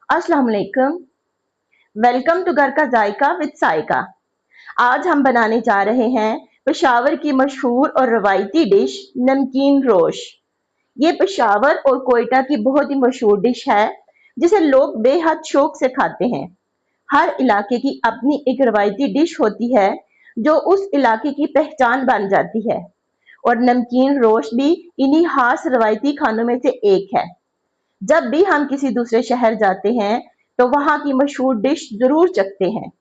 अस्सलाम वालेकुम। Welcome to घर का जायका विद सायका। आज हम बनाने जा रहे हैं पेशावर की मशहूर और रवायती डिश नमकीन रोश। ये पेशावर और कोयटा की बहुत ही मशहूर डिश है जिसे लोग बेहद शौक से खाते हैं। हर इलाके की अपनी एक रवायती डिश होती है जो उस इलाके की पहचान बन जाती है, और नमकीन रोश भी इन्हीं खास रवायती खानों में से एक है। जब भी हम किसी दूसरे शहर जाते हैं तो वहां की मशहूर डिश जरूर चखते हैं,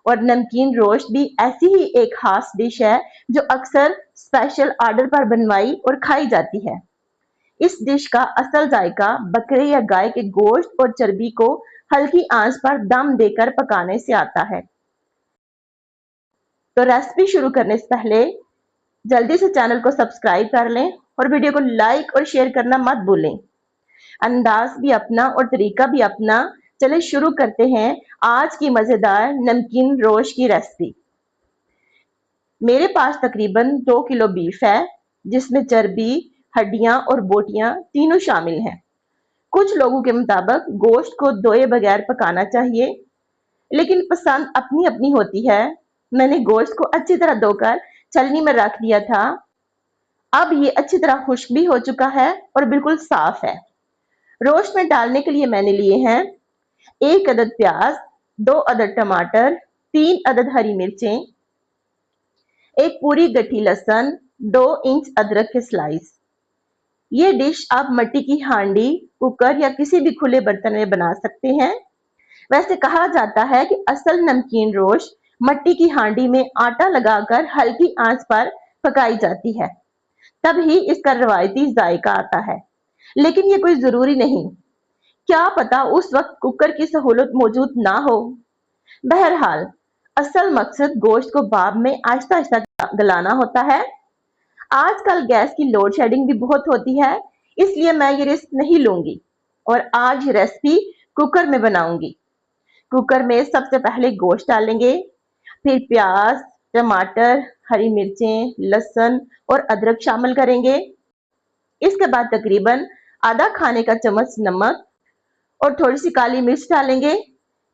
और नमकीन रोस्ट भी ऐसी ही एक खास डिश है जो अक्सर स्पेशल ऑर्डर पर बनवाई और खाई जाती है। इस डिश का असल जायका बकरे या गाय के गोश्त और चर्बी को हल्की आंच पर दम देकर पकाने से आता है। तो रेसिपी शुरू करने से पहले जल्दी से चैनल को सब्सक्राइब कर लें और वीडियो को लाइक और शेयर करना मत भूलें। अंदाज भी अपना और तरीका भी अपना। चले शुरू करते हैं आज की मजेदार नमकीन रोश की रेसिपी। मेरे पास तकरीबन 2 किलो बीफ है, जिसमें चर्बी, हड्डियां और बोटियां तीनों शामिल हैं। कुछ लोगों के मुताबिक गोश्त को धोए बगैर पकाना चाहिए, लेकिन पसंद अपनी अपनी होती है। मैंने गोश्त को अच्छी तरह धोकर छलनी में रख दिया था। अब ये अच्छी तरह खुश्क भी हो चुका है और बिल्कुल साफ है। रोस्ट में डालने के लिए मैंने लिए हैं 1 अदद प्याज, 2 अदद टमाटर, 3 अदद हरी मिर्चें, एक पूरी गठी लहसुन, 2 इंच अदरक के स्लाइस। ये डिश आप मिट्टी की हांडी, कुकर या किसी भी खुले बर्तन में बना सकते हैं। वैसे कहा जाता है कि असल नमकीन रोश मिट्टी की हांडी में आटा लगाकर हल्की आंच पर पकाई जाती है, तभी इसका रवायती जायका आता है। लेकिन ये कोई जरूरी नहीं, क्या पता उस वक्त कुकर की सहूलत मौजूद ना हो। बहरहाल असल मकसद गोश्त को भाप में आहिस्ता आहिस्ता गलाना होता है। आजकल गैस की लोड शेडिंग भी बहुत होती है, इसलिए मैं ये रिस्क नहीं लूंगी और आज रेसिपी कुकर में बनाऊंगी। कुकर में सबसे पहले गोश्त डालेंगे, फिर प्याज, टमाटर, हरी मिर्चें, लहसुन और अदरक शामिल करेंगे। इसके बाद तकरीबन आधा खाने का चम्मच नमक और थोड़ी सी काली मिर्च डालेंगे।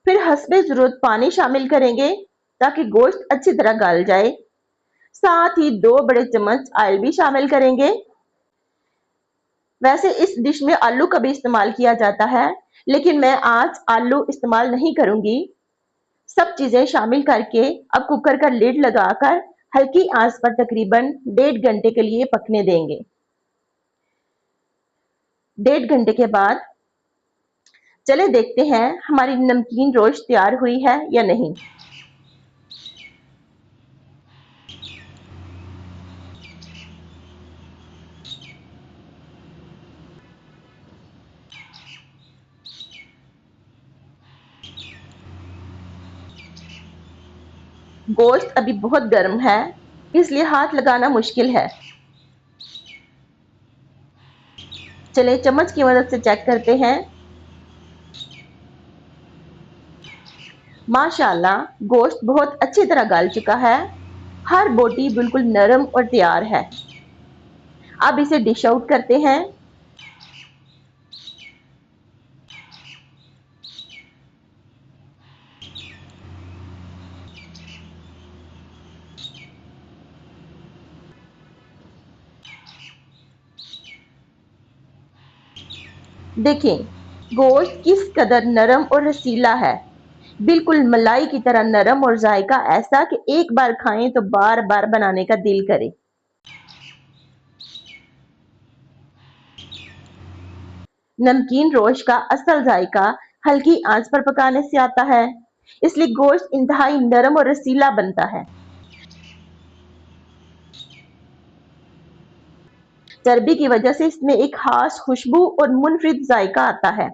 फिर हस्बे जरूरत पानी शामिल करेंगे ताकि गोश्त अच्छी तरह गल जाए। साथ ही 2 बड़े चम्मच ऑयल भी शामिल करेंगे। वैसे इस डिश में आलू का भी इस्तेमाल किया जाता है, लेकिन मैं आज आलू इस्तेमाल नहीं करूंगी। सब चीजें शामिल करके अब कुकर का लिड लगाकर हल्की आंच पर तकरीबन 1.5 घंटे के लिए पकने देंगे। 1.5 घंटे के बाद चले देखते हैं हमारी नमकीन रोश तैयार हुई है या नहीं। गोश्त अभी बहुत गर्म है, इसलिए हाथ लगाना मुश्किल है। चले चम्मच की मदद से चेक करते हैं। माशाल्लाह गोश्त बहुत अच्छी तरह गल चुका है। हर बोटी बिल्कुल नरम और तैयार है। अब इसे डिश आउट करते हैं। देखें गोश्त किस कदर नरम और रसीला है, बिल्कुल मलाई की तरह नरम, और जायका ऐसा कि एक बार खाएं तो बार बार बनाने का दिल करे। नमकीन रोश का असल जायका हल्की आंच पर पकाने से आता है, इसलिए गोश्त इंतहाई नरम और रसीला बनता है। चर्बी की वजह से इसमें एक खास खुशबू और मुनफरिद जायका आता है,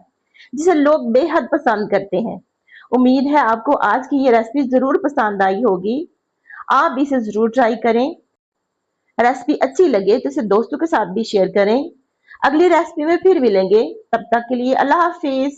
जिसे लोग बेहद पसंद करते हैं। उम्मीद है आपको आज की ये रेसिपी जरूर पसंद आई होगी। आप भी इसे जरूर ट्राई करें। रेसिपी अच्छी लगे तो इसे दोस्तों के साथ भी शेयर करें। अगली रेसिपी में फिर मिलेंगे, तब तक के लिए अल्लाह हाफिज।